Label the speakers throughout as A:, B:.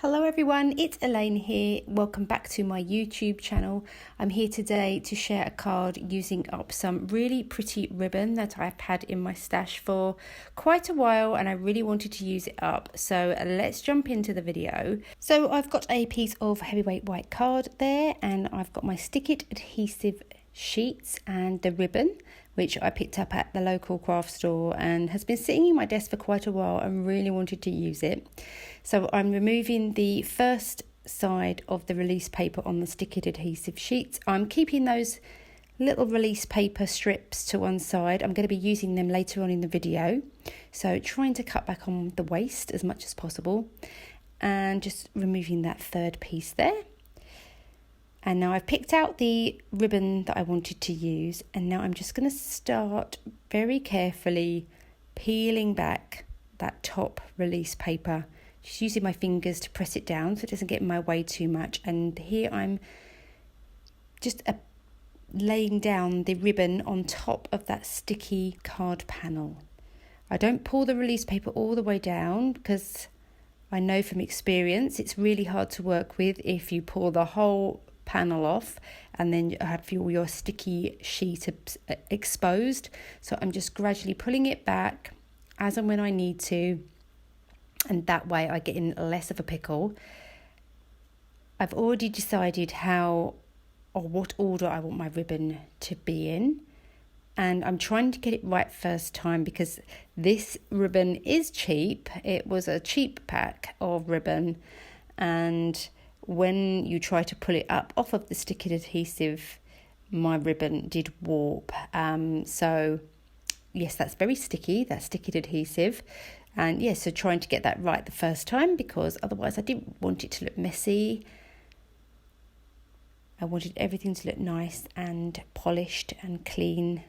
A: Hello everyone, it's Elaine here. Welcome back to my YouTube channel. I'm here today to share a card using up some really pretty ribbon that I've had in my stash for quite a while and I really wanted to use it up. So let's jump into the video. So I've got a piece of heavyweight white card there and I've got my Stick It adhesive sheets and the ribbon, which I picked up at the local craft store and has been sitting in my desk for quite a while and really wanted to use it. So I'm removing the first side of the release paper on the Stick It adhesive sheets. I'm keeping those little release paper strips to one side. I'm going to be using them later on in the video. So trying to cut back on the waste as much as possible and just removing that third piece there. And now I've picked out the ribbon that I wanted to use, and now I'm just going to start very carefully peeling back that top release paper, just using my fingers to press it down so it doesn't get in my way too much. And here I'm just laying down the ribbon on top of that sticky card panel. I don't pull the release paper all the way down because I know from experience it's really hard to work with if you pull the whole panel off and then you have all your sticky sheet exposed. So I'm just gradually pulling it back as and when I need to, and that way I get in less of a pickle. I've already decided how or what order I want my ribbon to be in, and I'm trying to get it right first time because this ribbon is cheap. It was a cheap pack of ribbon, and when you try to pull it up off of the Stick It adhesive, my ribbon did warp. So yes, that's very sticky, that Stick It adhesive. And yes, so trying to get that right the first time because otherwise I didn't want it to look messy. I wanted everything to look nice and polished and clean.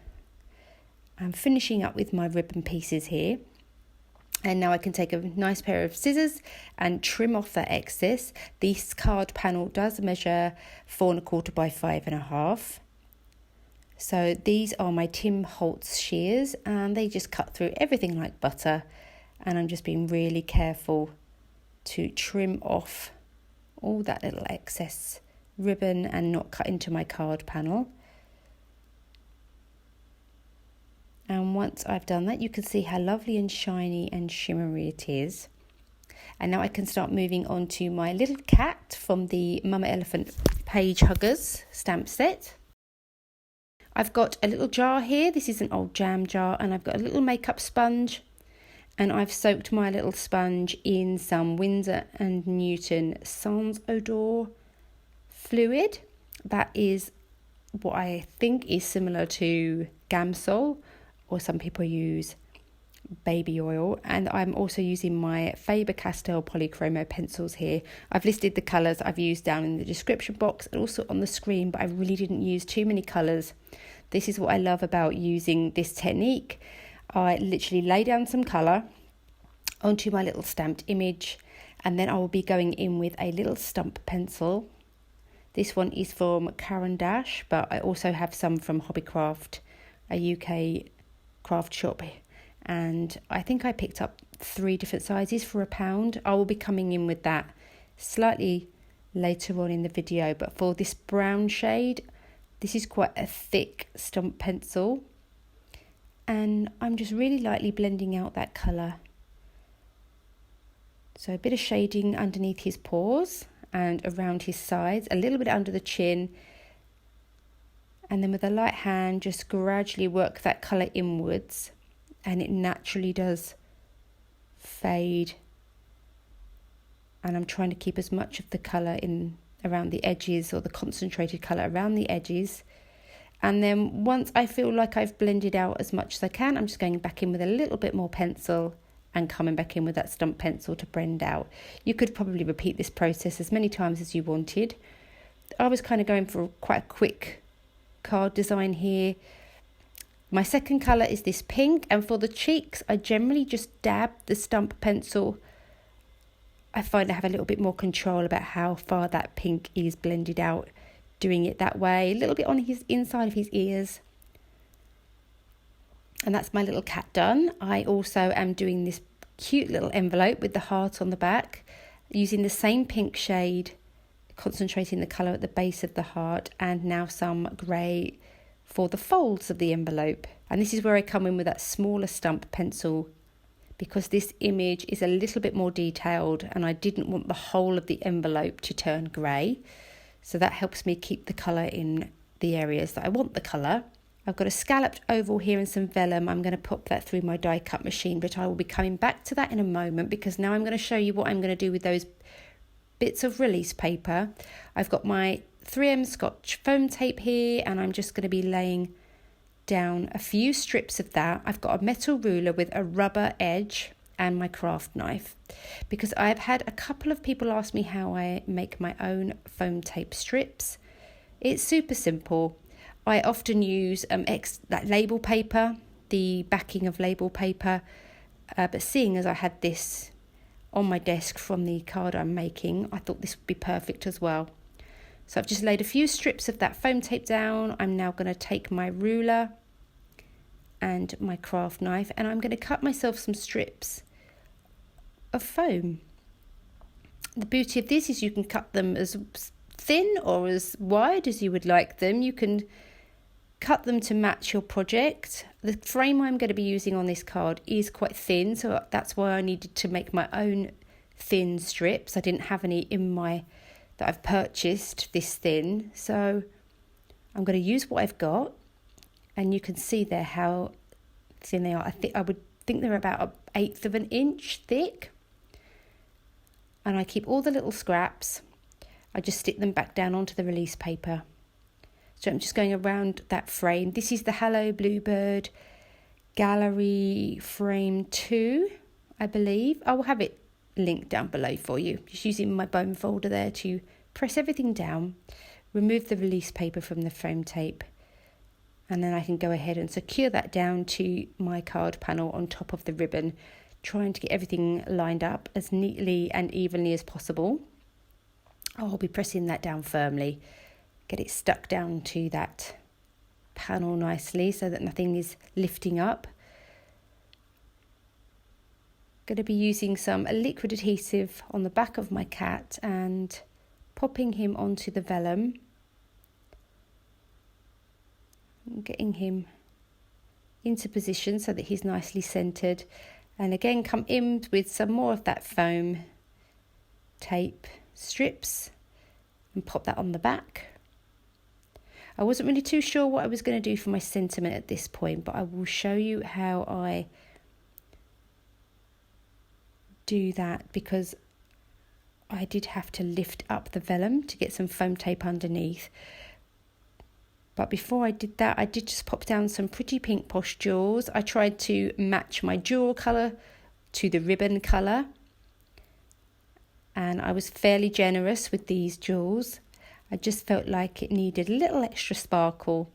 A: I'm finishing up with my ribbon pieces here. And now I can take a nice pair of scissors and trim off that excess. This card panel does measure 4 1/4 by 5 1/2. So these are my Tim Holtz shears and they just cut through everything like butter. And I'm just being really careful to trim off all that little excess ribbon and not cut into my card panel. And once I've done that, you can see how lovely and shiny and shimmery it is. And now I can start moving on to my little cat from the Mama Elephant Page Huggers stamp set. I've got a little jar here. This is an old jam jar, and I've got a little makeup sponge. And I've soaked my little sponge in some Winsor & Newton Sans Odor fluid. That is what I think is similar to Gamsol, or some people use baby oil. And I'm also using my Faber-Castell Polychromo pencils here. I've listed the colours I've used down in the description box and also on the screen, but I really didn't use too many colours. This is what I love about using this technique. I literally lay down some colour onto my little stamped image, and then I will be going in with a little stump pencil. This one is from Caran d'Ache, but I also have some from Hobbycraft, a UK craft shop, and I think I picked up 3 different sizes for £1. I will be coming in with that slightly later on in the video, but for this brown shade, this is quite a thick stump pencil, and I'm just really lightly blending out that colour. So a bit of shading underneath his paws and around his sides, a little bit under the chin, and then with a light hand just gradually work that colour inwards, and it naturally does fade. And I'm trying to keep as much of the colour in around the edges, or the concentrated colour around the edges. And then once I feel like I've blended out as much as I can, I'm just going back in with a little bit more pencil and coming back in with that stump pencil to blend out. You could probably repeat this process as many times as you wanted. I was kind of going for quite a quick card design here. My second colour is this pink, and for the cheeks I generally just dab the stump pencil. I find I have a little bit more control about how far that pink is blended out, doing it that way, a little bit on his inside of his ears. And that's my little cat done. I also am doing this cute little envelope with the heart on the back. using the same pink shade, concentrating the colour at the base of the heart, and now some grey for the folds of the envelope. And this is where I come in with that smaller stump pencil, because this image is a little bit more detailed and I didn't want the whole of the envelope to turn grey. So that helps me keep the colour in the areas that I want the colour. I've got a scalloped oval here and some vellum. I'm going to pop that through my die cut machine, but I will be coming back to that in a moment, because now I'm going to show you what I'm going to do with those bits of release paper. I've got my 3M Scotch foam tape here, and I'm just going to be laying down a few strips of that. I've got a metal ruler with a rubber edge and my craft knife, because I've had a couple of people ask me how I make my own foam tape strips. It's super simple. I often use like label paper, the backing of label paper, but seeing as I had this on my desk from the card I'm making, I thought this would be perfect as well. So I've just laid a few strips of that foam tape down. I'm now going to take my ruler and my craft knife, and I'm going to cut myself some strips of foam. The beauty of this is you can cut them as thin or as wide as you would like them. You can cut them to match your project. The frame I'm going to be using on this card is quite thin, so that's why I needed to make my own thin strips. I didn't have any in my that I've purchased this thin, so I'm going to use what I've got, and you can see there how thin they are. I would think they're about 1/8 of an inch thick, and I keep all the little scraps. I just stick them back down onto the release paper. So I'm just going around that frame. This is the Hello Bluebird Gallery Frame 2, I believe. I will have it linked down below for you. Just using my bone folder there to press everything down, remove the release paper from the frame tape, and then I can go ahead and secure that down to my card panel on top of the ribbon, trying to get everything lined up as neatly and evenly as possible. I'll be pressing that down firmly, get it stuck down to that panel nicely so that nothing is lifting up. Going to be using some liquid adhesive on the back of my cat and popping him onto the vellum, getting him into position so that he's nicely centered, and again come in with some more of that foam tape strips and pop that on the back. I wasn't really too sure what I was going to do for my sentiment at this point, but I will show you how I do that, because I did have to lift up the vellum to get some foam tape underneath. But before I did that, I did just pop down some pretty pink Posh jewels. I tried to match my jewel colour to the ribbon colour, and I was fairly generous with these jewels. I just felt like it needed a little extra sparkle,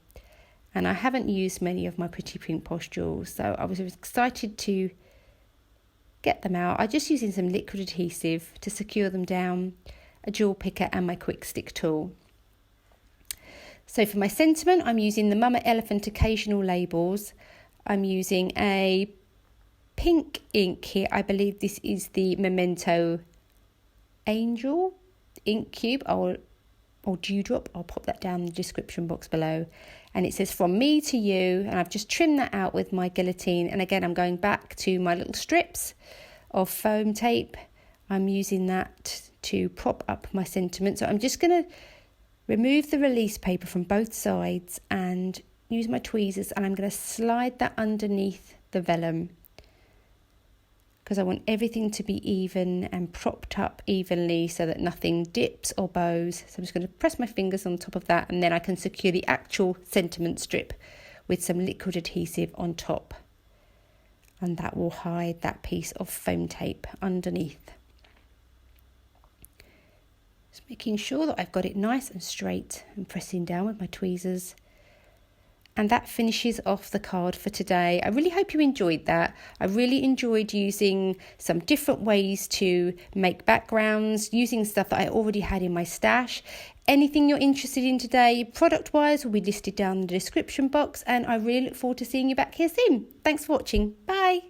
A: and I haven't used many of my pretty pink Posh jewels, so I was excited to get them out. I'm just using some liquid adhesive to secure them down, a jewel picker and my quick stick tool. So for my sentiment, I'm using the Mama Elephant Occasional Labels. I'm using a pink ink here. I believe this is the Memento Angel ink cube or dewdrop. I'll pop that down in the description box below. And it says from me to you, and I've just trimmed that out with my guillotine. And again, I'm going back to my little strips of foam tape. I'm using that to prop up my sentiment. So I'm just going to remove the release paper from both sides and use my tweezers, and I'm going to slide that underneath the vellum, because I want everything to be even and propped up evenly so that nothing dips or bows. So I'm just going to press my fingers on top of that, and then I can secure the actual sentiment strip with some liquid adhesive on top. And that will hide that piece of foam tape underneath. Just making sure that I've got it nice and straight and pressing down with my tweezers. And that finishes off the card for today. I really hope you enjoyed that. I really enjoyed using some different ways to make backgrounds, using stuff that I already had in my stash. Anything you're interested in today, product-wise, will be listed down in the description box. And I really look forward to seeing you back here soon. Thanks for watching. Bye.